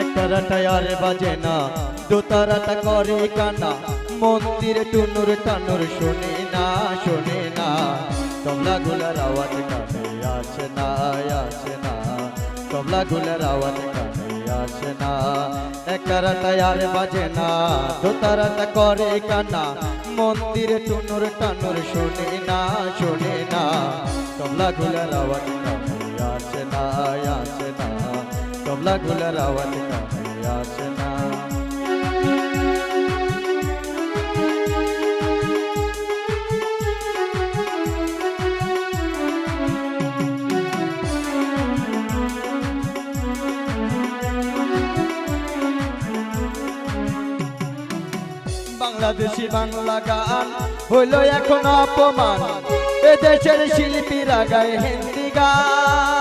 একতারাটা আর বাজে না, দোতারাটা করে কান্না, মন্দিরে টুনুর টানুর শোনে না, শোনে না। তবলা গুলার আওয়াজ কানে আসে না, আসে না। তবলা গুলার আওয়াজ কানে আসে না। একতারাটা আর বাজে না, দোতারাটা করে কান্না, মন্দিরে টুনুর টানুর শোনে না, শোনে না। তবলা গুলার আওয়াজ কানে আসে না, আসে না। তবলা গুলার আওয়াজ কানে আসে না। বাংলাদেশি বাংলা গান হইল এখন অপমান, এদেশের শিল্পীরা গায় হিন্দি গান।